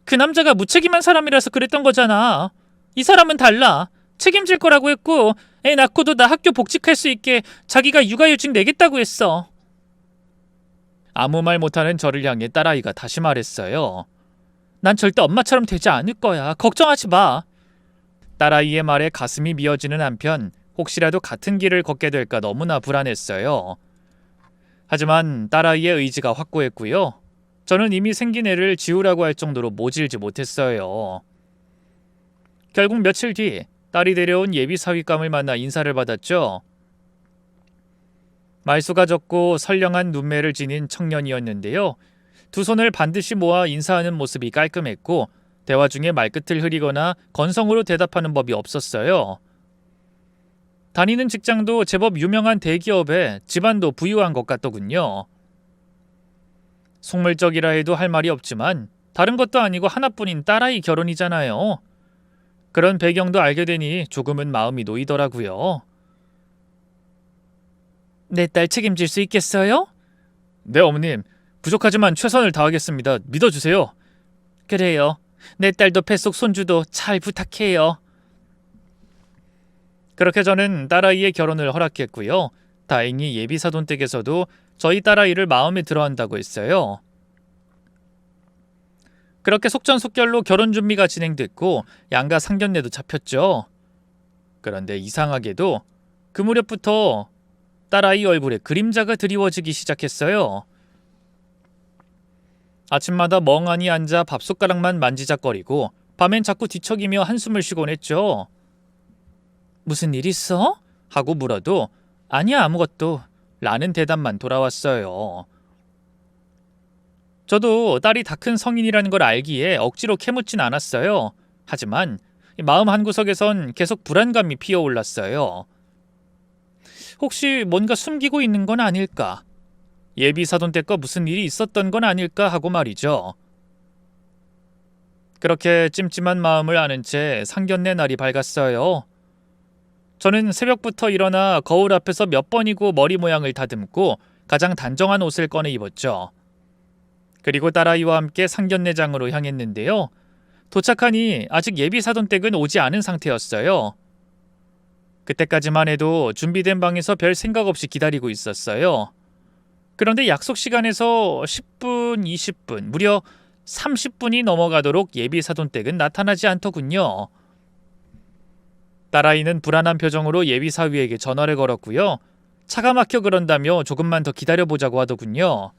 그 남자가 무책임한 사람이라서 그랬던 거잖아. 이 사람은 달라. 책임질 거라고 했고 애 낳고도 나 학교 복직할 수 있게 자기가 육아휴직 내겠다고 했어. 아무 말 못하는 저를 향해 딸아이가 다시 말했어요. 난 절대 엄마처럼 되지 않을 거야. 걱정하지 마. 딸아이의 말에 가슴이 미어지는 한편 혹시라도 같은 길을 걷게 될까 너무나 불안했어요. 하지만 딸아이의 의지가 확고했고요. 저는 이미 생긴 애를 지우라고 할 정도로 모질지 못했어요. 결국 며칠 뒤 딸이 데려온 예비 사위감을 만나 인사를 받았죠. 말수가 적고 선량한 눈매를 지닌 청년이었는데요. 두 손을 반드시 모아 인사하는 모습이 깔끔했고 대화 중에 말끝을 흐리거나 건성으로 대답하는 법이 없었어요. 다니는 직장도 제법 유명한 대기업에 집안도 부유한 것 같더군요. 속물적이라 해도 할 말이 없지만 다른 것도 아니고 하나뿐인 딸아이 결혼이잖아요. 그런 배경도 알게 되니 조금은 마음이 놓이더라고요. 내 딸 책임질 수 있겠어요? 네, 어머님. 부족하지만 최선을 다하겠습니다. 믿어주세요. 그래요. 내 딸도 뱃속 손주도 잘 부탁해요. 그렇게 저는 딸아이의 결혼을 허락했고요. 다행히 예비사돈 댁에서도 저희 딸아이를 마음에 들어한다고 했어요. 그렇게 속전속결로 결혼 준비가 진행됐고 양가 상견례도 잡혔죠. 그런데 이상하게도 그 무렵부터 딸아이 얼굴에 그림자가 드리워지기 시작했어요. 아침마다 멍하니 앉아 밥숟가락만 만지작거리고 밤엔 자꾸 뒤척이며 한숨을 쉬곤 했죠. 무슨 일 있어? 하고 물어도 아니야 아무것도 라는 대답만 돌아왔어요. 저도 딸이 다 큰 성인이라는 걸 알기에 억지로 캐묻진 않았어요. 하지만 마음 한구석에선 계속 불안감이 피어올랐어요. 혹시 뭔가 숨기고 있는 건 아닐까? 예비사돈 때과 무슨 일이 있었던 건 아닐까 하고 말이죠. 그렇게 찜찜한 마음을 아는 채 상견례 날이 밝았어요. 저는 새벽부터 일어나 거울 앞에서 몇 번이고 머리 모양을 다듬고 가장 단정한 옷을 꺼내 입었죠. 그리고 딸아이와 함께 상견례장으로 향했는데요. 도착하니 아직 예비사돈 댁은 오지 않은 상태였어요. 그때까지만 해도 준비된 방에서 별 생각 없이 기다리고 있었어요. 그런데 약속 시간에서 10분, 20분, 무려 30분이 넘어가도록 예비사돈 댁은 나타나지 않더군요. 딸아이는 불안한 표정으로 예비사위에게 전화를 걸었고요. 차가 막혀 그런다며 조금만 더 기다려보자고 하더군요.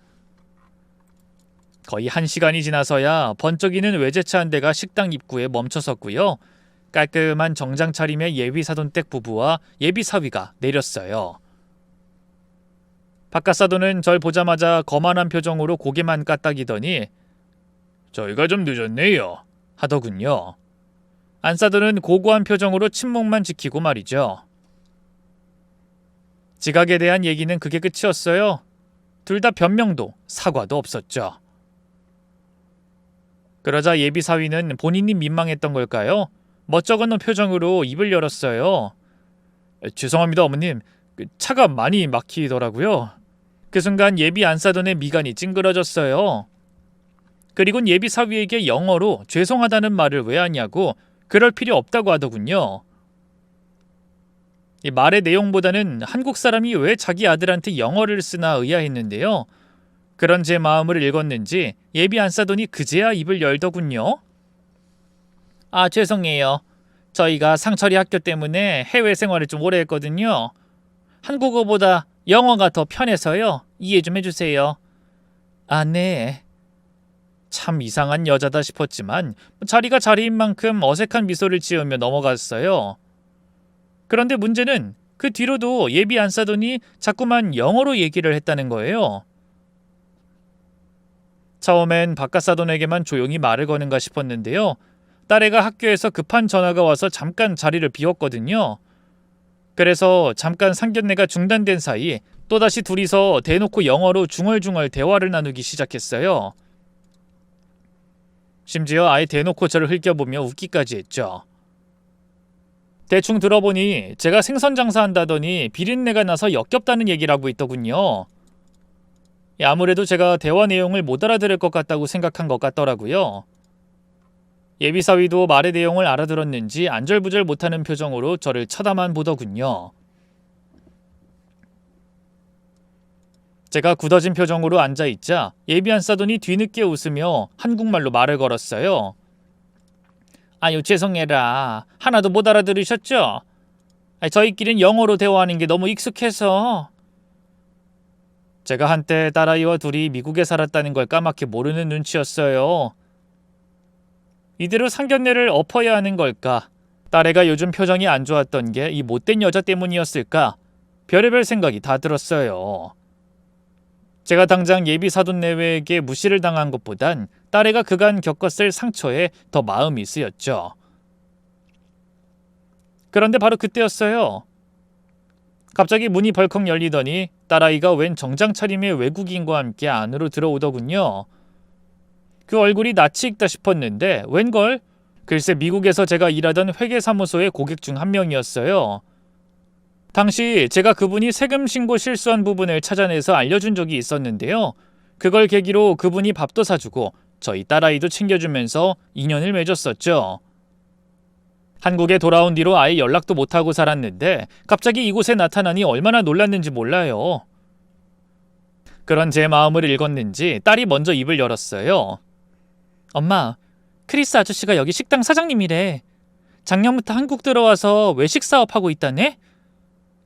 거의 1시간이 지나서야 번쩍이는 외제차 한 대가 식당 입구에 멈춰섰고요. 깔끔한 정장 차림의 예비사돈 댁 부부와 예비사위가 내렸어요. 바깥사돈은 절 보자마자 거만한 표정으로 고개만 까딱이더니 저희가 좀 늦었네요 하더군요. 안사돈은 고고한 표정으로 침묵만 지키고 말이죠. 지각에 대한 얘기는 그게 끝이었어요. 둘 다 변명도 사과도 없었죠. 그러자 예비사위는 본인이 민망했던 걸까요? 멋쩍은 표정으로 입을 열었어요. 죄송합니다 어머님. 차가 많이 막히더라고요. 그 순간 예비 안사돈의 미간이 찡그러졌어요. 그리곤 예비사위에게 영어로 죄송하다는 말을 왜 하냐고 그럴 필요 없다고 하더군요. 이 말의 내용보다는 한국 사람이 왜 자기 아들한테 영어를 쓰나 의아했는데요. 그런 제 마음을 읽었는지 예비 안사돈이 그제야 입을 열더군요. 아 죄송해요. 저희가 상철이 학교 때문에 해외 생활을 좀 오래 했거든요. 한국어보다 영어가 더 편해서요. 이해 좀 해주세요. 아 네. 참 이상한 여자다 싶었지만 자리가 자리인 만큼 어색한 미소를 지으며 넘어갔어요. 그런데 문제는 그 뒤로도 예비 안사돈이 자꾸만 영어로 얘기를 했다는 거예요. 처음엔 바깥사돈에게만 조용히 말을 거는가 싶었는데요. 딸애가 학교에서 급한 전화가 와서 잠깐 자리를 비웠거든요. 그래서 잠깐 상견례가 중단된 사이 또다시 둘이서 대놓고 영어로 중얼중얼 대화를 나누기 시작했어요. 심지어 아예 대놓고 저를 흘겨보며 웃기까지 했죠. 대충 들어보니 제가 생선 장사한다더니 비린내가 나서 역겹다는 얘기를 하고 있더군요. 아무래도 제가 대화 내용을 못 알아들을 것 같다고 생각한 것 같더라고요. 예비사위도 말의 내용을 알아들었는지 안절부절 못하는 표정으로 저를 쳐다만 보더군요. 제가 굳어진 표정으로 앉아있자 예비안사돈이 뒤늦게 웃으며 한국말로 말을 걸었어요. 아유, 죄송해라. 하나도 못 알아들으셨죠? 저희끼리는 영어로 대화하는 게 너무 익숙해서. 제가 한때 딸아이와 둘이 미국에 살았다는 걸 까맣게 모르는 눈치였어요. 이대로 상견례를 엎어야 하는 걸까? 딸애가 요즘 표정이 안 좋았던 게 이 못된 여자 때문이었을까? 별의별 생각이 다 들었어요. 제가 당장 예비 사돈 내외에게 무시를 당한 것보단 딸애가 그간 겪었을 상처에 더 마음이 쓰였죠. 그런데 바로 그때였어요. 갑자기 문이 벌컥 열리더니 딸아이가 웬 정장 차림의 외국인과 함께 안으로 들어오더군요. 그 얼굴이 낯이 익다 싶었는데 웬걸? 글쎄 미국에서 제가 일하던 회계사무소의 고객 중 한 명이었어요. 당시 제가 그분이 세금 신고 실수한 부분을 찾아내서 알려준 적이 있었는데요. 그걸 계기로 그분이 밥도 사주고 저희 딸아이도 챙겨주면서 인연을 맺었었죠. 한국에 돌아온 뒤로 아예 연락도 못하고 살았는데 갑자기 이곳에 나타나니 얼마나 놀랐는지 몰라요. 그런 제 마음을 읽었는지 딸이 먼저 입을 열었어요. 엄마, 크리스 아저씨가 여기 식당 사장님이래. 작년부터 한국 들어와서 외식 사업하고 있다네?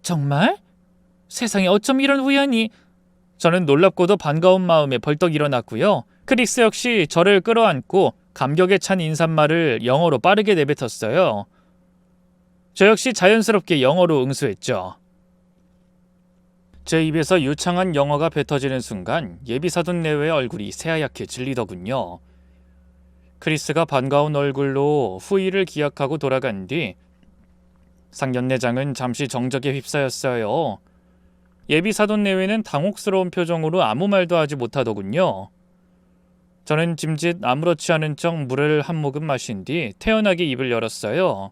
정말? 세상에 어쩜 이런 우연이. 저는 놀랍고도 반가운 마음에 벌떡 일어났고요. 크리스 역시 저를 끌어안고 감격에 찬 인사말을 영어로 빠르게 내뱉었어요. 저 역시 자연스럽게 영어로 응수했죠. 제 입에서 유창한 영어가 뱉어지는 순간 예비사돈 내외의 얼굴이 새하얗게 질리더군요. 크리스가 반가운 얼굴로 후일을 기약하고 돌아간 뒤 상견례장은 잠시 정적에 휩싸였어요. 예비사돈 내외는 당혹스러운 표정으로 아무 말도 하지 못하더군요. 저는 짐짓 아무렇지 않은 척 물을 한 모금 마신 뒤 태연하게 입을 열었어요.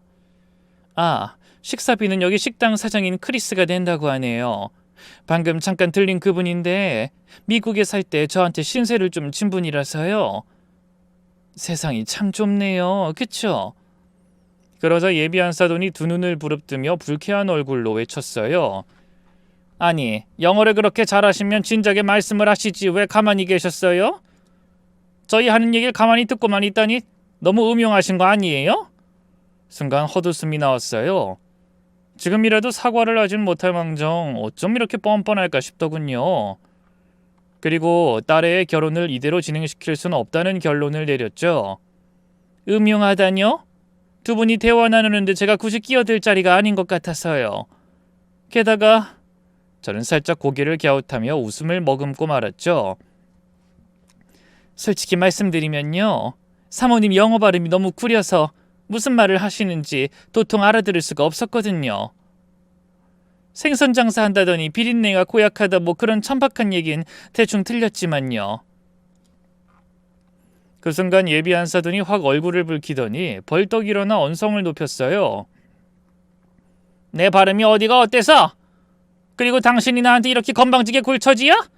아, 식사비는 여기 식당 사장인 크리스가 낸다고 하네요. 방금 잠깐 들린 그분인데 미국에 살 때 저한테 신세를 좀 진 분이라서요. 세상이 참 좁네요. 그쵸? 그러자 예비안사돈이 두 눈을 부릅뜨며 불쾌한 얼굴로 외쳤어요. 아니, 영어를 그렇게 잘하시면 진작에 말씀을 하시지 왜 가만히 계셨어요? 저희 하는 얘기를 가만히 듣고만 있다니 너무 음흉하신 거 아니에요? 순간 헛웃음이 나왔어요. 지금이라도 사과를 하진 못할 망정 어쩜 이렇게 뻔뻔할까 싶더군요. 그리고 딸의 결혼을 이대로 진행시킬 수는 없다는 결론을 내렸죠. 음흉하다뇨? 두 분이 대화 나누는데 제가 굳이 끼어들 자리가 아닌 것 같아서요. 게다가 저는 살짝 고개를 갸웃하며 웃음을 머금고 말았죠. 솔직히 말씀드리면요. 사모님 영어 발음이 너무 구려서 무슨 말을 하시는지 도통 알아들을 수가 없었거든요. 생선 장사한다더니 비린내가 고약하다 뭐 그런 천박한 얘긴 대충 들렸지만요. 그 순간 예비안사돈이 확 얼굴을 붉히더니 벌떡 일어나 언성을 높였어요. 내 발음이 어디가 어때서? 그리고 당신이 나한테 이렇게 건방지게 굴처지야?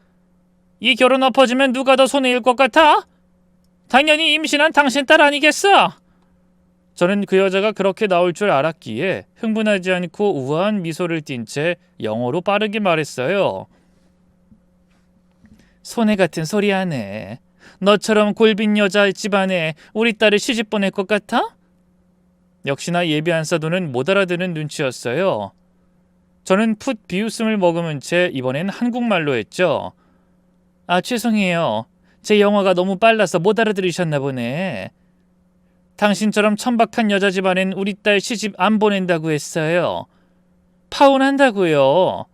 이 결혼 엎어지면 누가 더 손해일 것 같아? 당연히 임신한 당신 딸 아니겠어? 저는 그 여자가 그렇게 나올 줄 알았기에 흥분하지 않고 우아한 미소를 띤 채 영어로 빠르게 말했어요. 손해 같은 소리 하네. 너처럼 골빈 여자 집안에 우리 딸을 시집 보낼 것 같아? 역시나 예비안사돈은 못 알아듣는 눈치였어요. 저는 풋 비웃음을 머금은 채 이번엔 한국말로 했죠. 아, 죄송해요. 제 영어가 너무 빨라서 못 알아들으셨나 보네. 당신처럼 천박한 여자 집안엔 우리 딸 시집 안 보낸다고 했어요. 파혼한다고요.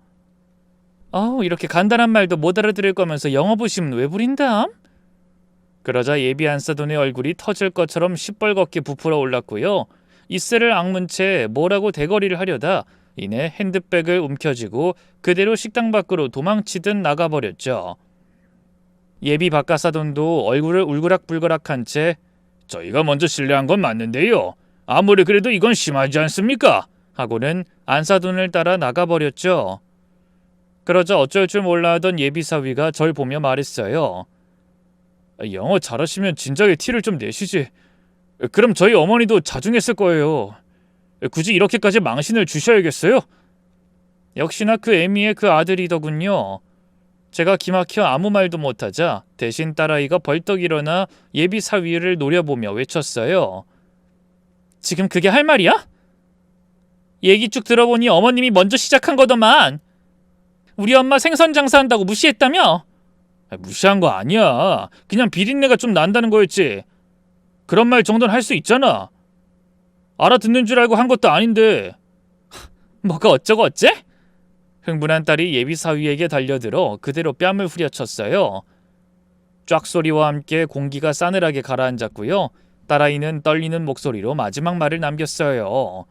이렇게 간단한 말도 못 알아들을 거면서 영어 부심은 왜 부린담? 그러자 예비안사돈의 얼굴이 터질 것처럼 시뻘겋게 부풀어 올랐고요. 이슬을 악문 채 뭐라고 대거리를 하려다 이내 핸드백을 움켜쥐고 그대로 식당 밖으로 도망치듯 나가버렸죠. 예비 박가사돈도 얼굴을 울그락불그락한 채 저희가 먼저 실례한 건 맞는데요. 아무리 그래도 이건 심하지 않습니까? 하고는 안사돈을 따라 나가버렸죠. 그러자 어쩔 줄 몰라 하던 예비사위가 절 보며 말했어요. 영어 잘하시면 진작에 티를 좀 내시지. 그럼 저희 어머니도 자중했을 거예요. 굳이 이렇게까지 망신을 주셔야겠어요? 역시나 그 애미의 그 아들이더군요. 제가 기막혀 아무 말도 못하자 대신 딸아이가 벌떡 일어나 예비 사위를 노려보며 외쳤어요. 지금 그게 할 말이야? 얘기 쭉 들어보니 어머님이 먼저 시작한 거더만. 우리 엄마 생선 장사한다고 무시했다며? 무시한 거 아니야. 그냥 비린내가 좀 난다는 거였지. 그런 말 정도는 할 수 있잖아. 알아듣는 줄 알고 한 것도 아닌데. 뭐가 어쩌고 어째? 흥분한 딸이 예비 사위에게 달려들어 그대로 뺨을 후려쳤어요. 쫙 소리와 함께 공기가 싸늘하게 가라앉았고요. 딸아이는 떨리는 목소리로 마지막 말을 남겼어요.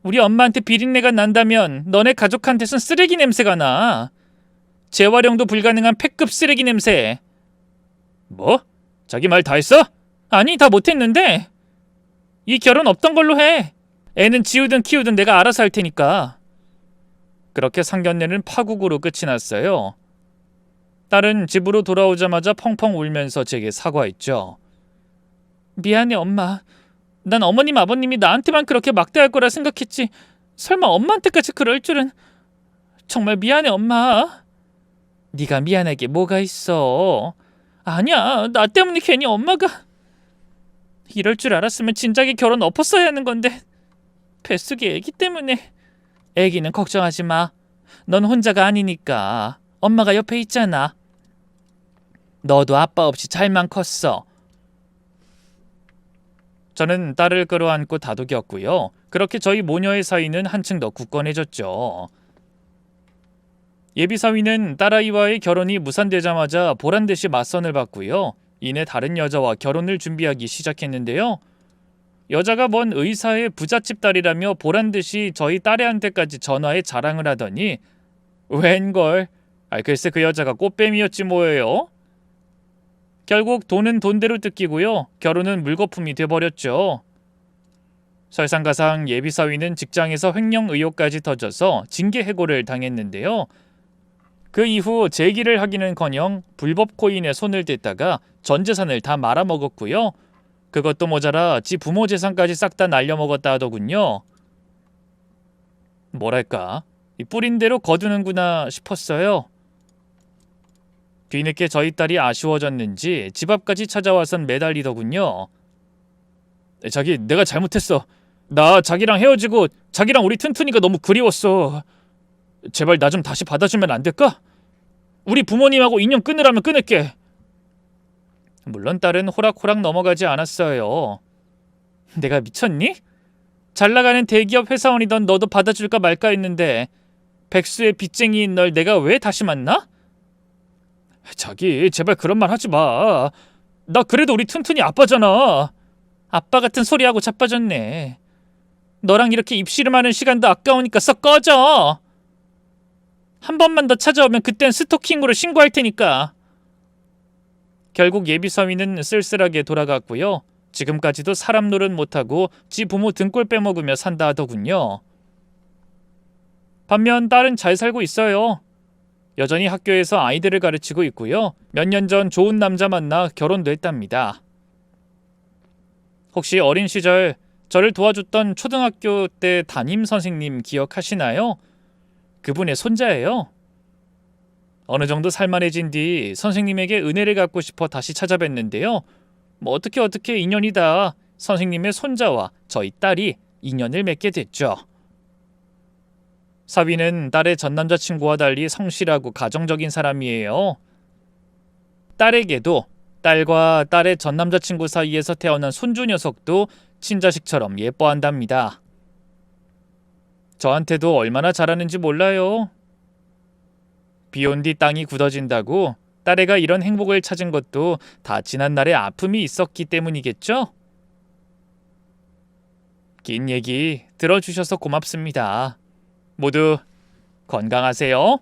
우리 엄마한테 비린내가 난다면 너네 가족한테선 쓰레기 냄새가 나. 재활용도 불가능한 폐급 쓰레기 냄새. 뭐? 자기 말 다 했어? 아니, 다 못했는데. 이 결혼 없던 걸로 해. 애는 지우든 키우든 내가 알아서 할 테니까. 그렇게 상견례는 파국으로 끝이 났어요. 딸은 집으로 돌아오자마자 펑펑 울면서 제게 사과했죠. 미안해 엄마. 난 어머님 아버님이 나한테만 그렇게 막대할 거라 생각했지. 설마 엄마한테까지 그럴 줄은. 정말 미안해 엄마. 네가 미안할 게 뭐가 있어. 아니야, 나 때문에 괜히 엄마가. 이럴 줄 알았으면 진작에 결혼 엎었어야 하는 건데. 뱃속에 애기 때문에. 애기는 걱정하지 마. 넌 혼자가 아니니까. 엄마가 옆에 있잖아. 너도 아빠 없이 잘만 컸어. 저는 딸을 끌어안고 다독였고요. 그렇게 저희 모녀의 사이는 한층 더 굳건해졌죠. 예비 사위는 딸아이와의 결혼이 무산되자마자 보란듯이 맞선을 받고요. 이내 다른 여자와 결혼을 준비하기 시작했는데요. 여자가 먼 의사의 부잣집 딸이라며 보란듯이 저희 딸애한테까지 전화해 자랑을 하더니 웬걸? 글쎄 그 여자가 꽃뱀이었지 뭐예요. 결국 돈은 돈대로 뜯기고요. 결혼은 물거품이 돼버렸죠. 설상가상 예비 사위는 직장에서 횡령 의혹까지 터져서 징계 해고를 당했는데요. 그 이후 재기를 하기는커녕 불법 코인에 손을 댔다가 전 재산을 다 말아먹었고요. 그것도 모자라 지 부모 재산까지 싹 다 날려먹었다 하더군요. 뭐랄까, 뿌린 대로 거두는구나 싶었어요. 뒤늦게 저희 딸이 아쉬워졌는지 집 앞까지 찾아와선 매달리더군요. 자기, 내가 잘못했어. 나 자기랑 헤어지고 자기랑 우리 튼튼이가 너무 그리웠어. 제발 나 좀 다시 받아주면 안 될까? 우리 부모님하고 인연 끊으라면 끊을게. 물론 딸은 호락호락 넘어가지 않았어요. 내가 미쳤니? 잘나가는 대기업 회사원이던 너도 받아줄까 말까 했는데 백수의 빚쟁이인 널 내가 왜 다시 만나? 자기, 제발 그런 말 하지 마. 나 그래도 우리 튼튼이 아빠잖아. 아빠 같은 소리하고 자빠졌네. 너랑 이렇게 입씨름하는 시간도 아까우니까 썩 꺼져. 한 번만 더 찾아오면 그땐 스토킹으로 신고할 테니까. 결국 예비 사위는 쓸쓸하게 돌아갔고요. 지금까지도 사람 노릇 못하고 지 부모 등골 빼먹으며 산다 하더군요. 반면 딸은 잘 살고 있어요. 여전히 학교에서 아이들을 가르치고 있고요. 몇 년 전 좋은 남자 만나 결혼도 했답니다. 혹시 어린 시절 저를 도와줬던 초등학교 때 담임 선생님 기억하시나요? 그분의 손자예요. 어느 정도 살만해진 뒤 선생님에게 은혜를 갚고 싶어 다시 찾아뵀는데요. 어떻게 인연이다. 선생님의 손자와 저희 딸이 인연을 맺게 됐죠. 사위는 딸의 전 남자친구와 달리 성실하고 가정적인 사람이에요. 딸에게도 딸과 딸의 전 남자친구 사이에서 태어난 손주 녀석도 친자식처럼 예뻐한답니다. 저한테도 얼마나 잘하는지 몰라요. 비온 뒤 땅이 굳어진다고 딸애가 이런 행복을 찾은 것도 다 지난날의 아픔이 있었기 때문이겠죠? 긴 얘기 들어주셔서 고맙습니다. 모두 건강하세요.